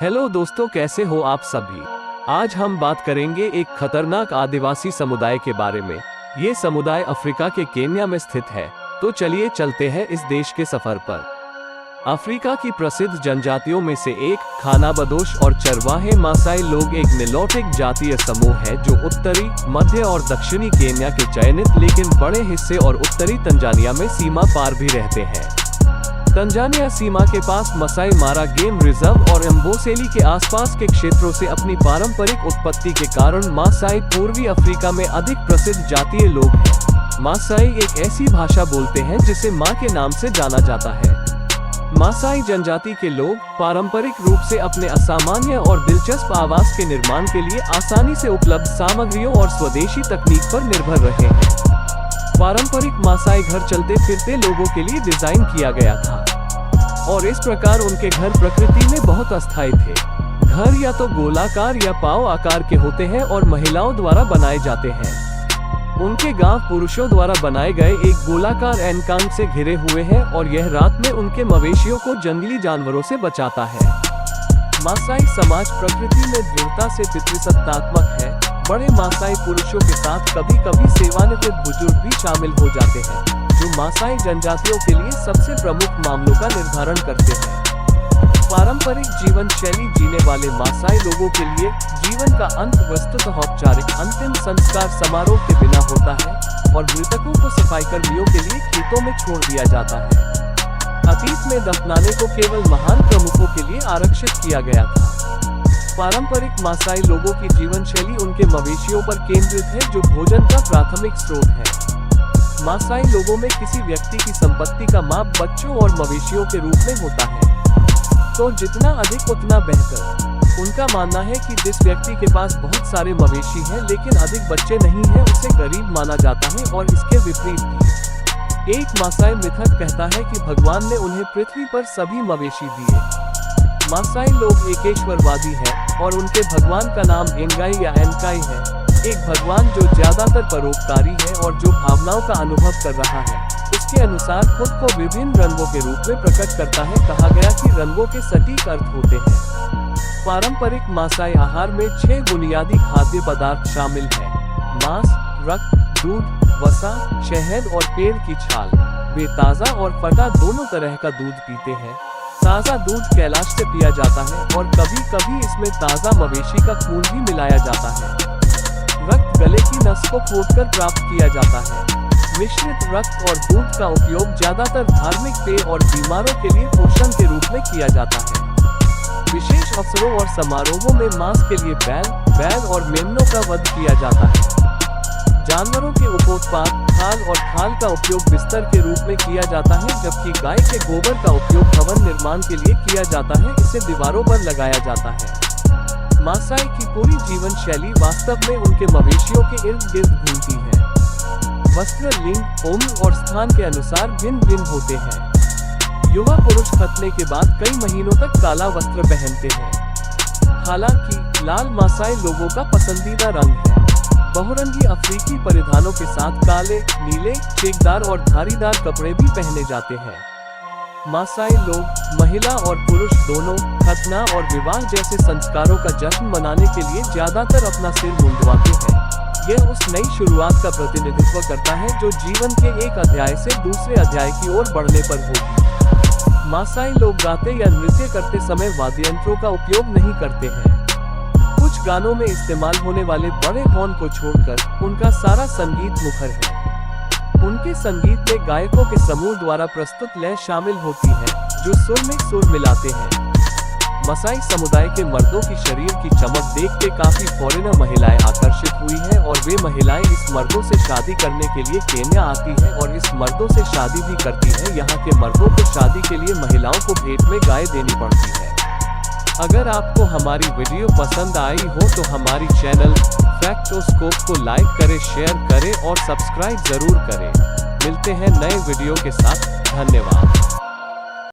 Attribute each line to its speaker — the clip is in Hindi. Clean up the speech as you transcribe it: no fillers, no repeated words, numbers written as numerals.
Speaker 1: हेलो दोस्तों, कैसे हो आप सभी। आज हम बात करेंगे एक खतरनाक आदिवासी समुदाय के बारे में। ये समुदाय अफ्रीका के केन्या में स्थित है। तो चलिए चलते हैं इस देश के सफर पर। अफ्रीका की प्रसिद्ध जनजातियों में से एक खानाबदोश और चरवाहे मासाई लोग एक निलोटिक जातीय समूह है जो उत्तरी, मध्य और दक्षिणी केन्या के चयनित लेकिन बड़े हिस्से और उत्तरी तंजानिया में सीमा पार भी रहते हैं। तंजानिया सीमा के पास मसाई मारा गेम रिजर्व और एम्बोसेली के आसपास के क्षेत्रों से अपनी पारंपरिक उत्पत्ति के कारण मासाई पूर्वी अफ्रीका में अधिक प्रसिद्ध जातीय लोग हैं। मासाई एक ऐसी भाषा बोलते हैं जिसे माँ के नाम से जाना जाता है। मासाई जनजाति के लोग पारंपरिक रूप से अपने असामान्य और दिलचस्प आवास के निर्माण के लिए आसानी से उपलब्ध सामग्रियों और स्वदेशी तकनीक पर निर्भर रहे हैं। पारंपरिक मासाई घर चलते फिरते लोगों के लिए डिजाइन किया गया था और इस प्रकार उनके घर प्रकृति में बहुत अस्थायी थे। घर या तो गोलाकार या पाव आकार के होते हैं और महिलाओं द्वारा बनाए जाते हैं। उनके गांव पुरुषों द्वारा बनाए गए एक गोलाकार एनकांग से घिरे हुए हैं और यह रात में उनके मवेशियों को जंगली जानवरों से बचाता है। मासाई समाज प्रकृति में दृढ़ता से पितृसत्तात्मक है। बड़े मासाई पुरुषों के साथ कभी कभी सेवानिवृत्त बुजुर्ग भी शामिल हो जाते हैं, जो मासाई जनजातियों के लिए सबसे प्रमुख मामलों का निर्धारण करते हैं। पारंपरिक जीवन शैली जीने वाले मासाई लोगों के लिए जीवन का अंत वस्तुतः औपचारिक अंतिम संस्कार समारोह के बिना होता है और मृतकों को सफाई कर्मियों के लिए खेतों में छोड़ दिया जाता है। अतीत में दफनाने को केवल महान प्रमुखों के लिए आरक्षित किया गया था। पारंपरिक मासाई लोगों की जीवन शैली उनके मवेशियों पर केंद्रित है, जो भोजन का प्राथमिक स्रोत है। मासाई लोगों में किसी व्यक्ति की संपत्ति का माप बच्चों और मवेशियों के रूप में होता है, तो जितना अधिक उतना बेहतर। उनका मानना है कि जिस व्यक्ति के पास बहुत सारे मवेशी हैं लेकिन अधिक बच्चे नहीं हैं, उसे गरीब माना जाता है और इसके विपरीत भी। एक मासाई मिथक कहता है कि भगवान ने उन्हें पृथ्वी पर सभी मवेशी दिए। मासाई लोग एकेश्वरवादी हैं और उनके भगवान का नाम एंगाई या एनकाई है, एक भगवान जो ज्यादातर परोपकारी है और जो भावनाओं का अनुभव कर रहा है। उसके अनुसार खुद को विभिन्न रंगों के रूप में प्रकट करता है। कहा गया कि रंगों के सटीक अर्थ होते हैं। पारंपरिक मासाई आहार में 6 बुनियादी खाद्य पदार्थ शामिल हैं: मांस, रक्त, दूध, वसा, शहद और पेड़ की छाल। वे ताज़ा और फटा दोनों तरह का दूध पीते हैं। ताज़ा दूध कैलाश से पिया जाता है और कभी कभी इसमें ताज़ा मवेशी का खून भी मिलाया जाता है। रक्त गले की नस को खोदकर प्राप्त किया जाता है। मिश्रित रक्त और दूध का उपयोग ज्यादातर धार्मिक पेय और बीमारों के लिए पोषण के रूप में किया जाता है। विशेष अवसरों और समारोहों में मांस के लिए बैल और मेमनों का वध किया जाता है। जानवरों के उपोत्पाद खाल और खाल का उपयोग बिस्तर के रूप में किया जाता है, जबकि गाय के गोबर का उपयोग भवन निर्माण के लिए किया जाता है। इसे दीवारों पर लगाया जाता है। मासाई की पूरी जीवन शैली वास्तव में उनके मवेशियों के इर्द गिर्द घूमती है। वस्त्र लिंग, उम्र और स्थान के अनुसार भिन्न भिन्न होते हैं। युवा पुरुष खतने के बाद कई महीनों तक काला वस्त्र पहनते हैं। हालांकि लाल मासाई लोगों का पसंदीदा रंग है। बहुरंगी अफ्रीकी परिधानों के साथ काले, नीले, चेकदार और धारीदार कपड़े भी पहने जाते हैं। मासाई लोग महिला और पुरुष दोनों खतना और विवाह जैसे संस्कारों का जश्न मनाने के लिए ज्यादातर अपना सिर मुंडवाते हैं। यह उस नई शुरुआत का प्रतिनिधित्व करता है जो जीवन के एक अध्याय से दूसरे अध्याय की ओर बढ़ने पर होगी। मासाई लोग गाते या नृत्य करते समय वाद्ययंत्रों का उपयोग नहीं करते हैं। कुछ गानों में इस्तेमाल होने वाले बड़े हॉर्न को छोड़कर उनका सारा संगीत मुखर है। उनके संगीत में गायकों के समूह द्वारा प्रस्तुत लय शामिल होती है, जो सुर में सुर मिलाते हैं। मासाई समुदाय के मर्दों की शरीर की चमक देख के काफी फॉरेनर महिलाएं आकर्षित हुई हैं और वे महिलाएं इस मर्दों से शादी करने के लिए केन्या आती हैं और इस मर्दों से शादी भी करती हैं। यहाँ के मर्दों को शादी के लिए महिलाओं को भेंट में गाय देनी पड़ती है। अगर आपको हमारी वीडियो पसंद आई हो तो हमारी चैनल फैक्टोस्कोप को लाइक करें, शेयर करें और सब्सक्राइब जरूर करें। मिलते हैं नए वीडियो के साथ। धन्यवाद।